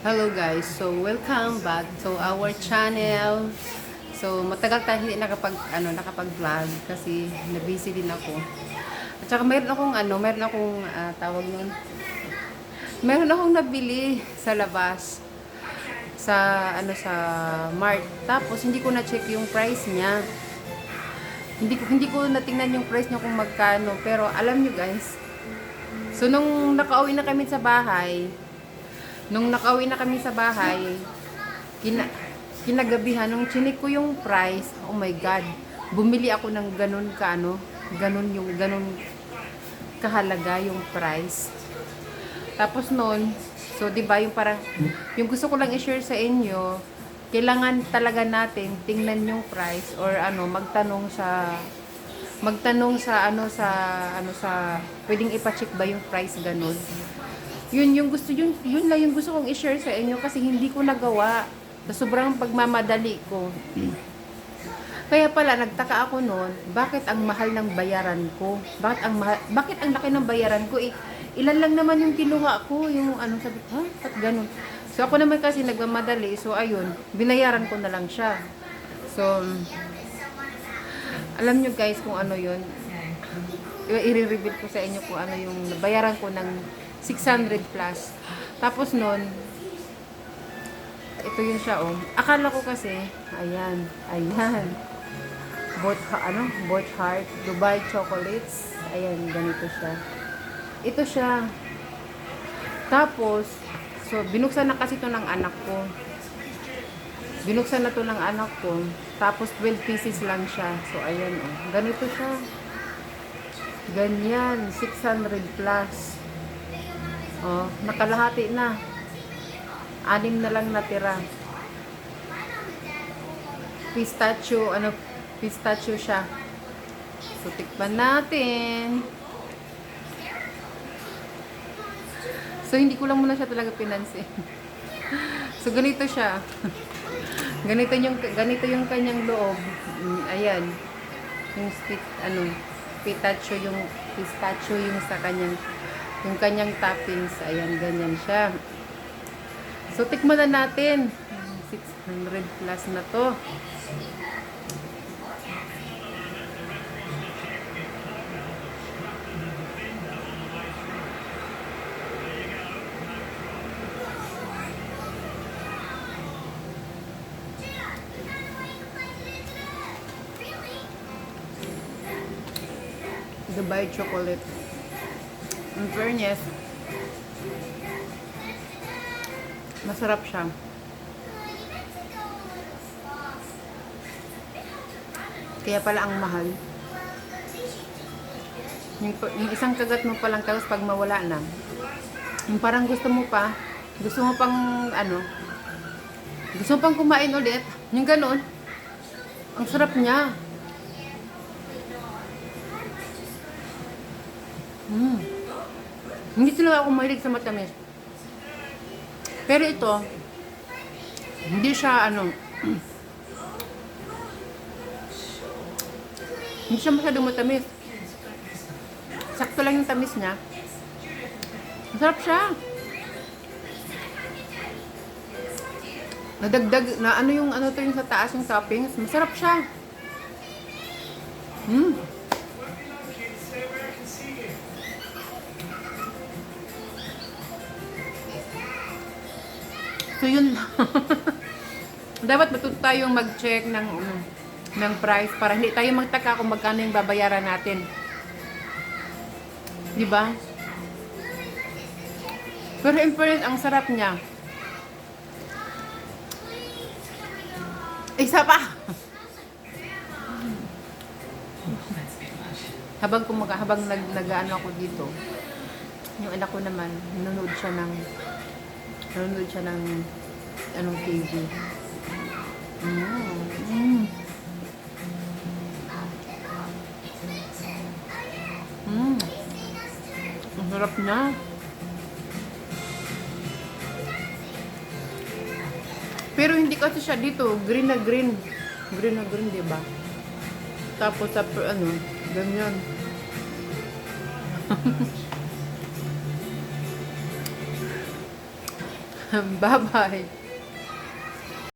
Hello guys, so welcome back to our channel. So matagal tayo hindi nakapag-vlog kasi na-busy din ako. At saka meron akong tawag nun. Meron akong nabili sa labas sa Mart. Tapos hindi ko na-check yung price niya. Hindi ko natingnan yung price niya kung magkano, pero alam niyo guys. So nung nakauwi na kami sa bahay, kinagabihan, nung chinik ko yung price, oh my God, bumili ako ng ganun kahalaga yung price. Tapos noon, so diba yung parang, yung gusto ko lang i-share sa inyo, kailangan talaga natin tingnan yung price or magtanong sa pwedeng ipa-check ba yung price ganun. Yun lang yung gusto kong i-share sa inyo kasi hindi ko nagawa sa sobrang pagmamadali ko. Kaya pala nagtaka ako noon, bakit ang mahal ng bayaran ko? Bakit ang laki ng bayaran ko? Ilan lang naman yung kinuha ko, sabi ko, ba't ganun? So ako naman kasi nagmamadali, so ayun, binayaran ko na lang siya. So alam nyo guys kung ano yun. I-reveal ko sa inyo kung ano yung bayaran ko ng 600 plus. Tapos nun, ito yun siya, oh. Akala ko kasi, ayan. Both Heart, Dubai Chocolates. Ayan, ganito siya. Ito siya. Tapos, so, binuksan na kasi ito ng anak ko. Binuksan na ito ng anak ko. Tapos, 12 pieces lang siya. So, ayan, oh. Ganito siya. Ganyan, 600 plus. Oh, nakalahati na. 6 na lang natira. Pistachio siya. So, tikman natin. So, hindi ko lang muna siya talaga pinansin. So, ganito siya. Ganito yung kanyang loob. Ayan. Yung pistachio yung sa kanyang toppings. Ayan, ganyan siya. So, tikman na natin. 600 plus na to. Dubai chocolate. In fairness, masarap siya. Kaya pala ang mahal. Yung isang kagat mo pa lang, tapos pag mawala na, yung parang gusto mo pang kumain ulit. Yung ganon. Ang sarap niya. Hindi talaga ako mahilig sa matamis. Pero ito, hindi siya hindi siya masyadong matamis. Sakto lang yung tamis niya. Masarap siya. Nadagdag na yung sa taas yung toppings. Masarap siya. So yun lang. Dapat matuto tayong mag-check ng price para hindi tayo magtaka kung magkano yung babayaran natin. Di ba? Pero in fairness, ang sarap niya. Isa pa. habang nag-ano ako dito, yung anak ko naman, nanonood siya ng TV. Ang sarap niya. Pero hindi kasi siya dito, green na green. Green na green, diba? Tapos, ganyan. Bye-bye.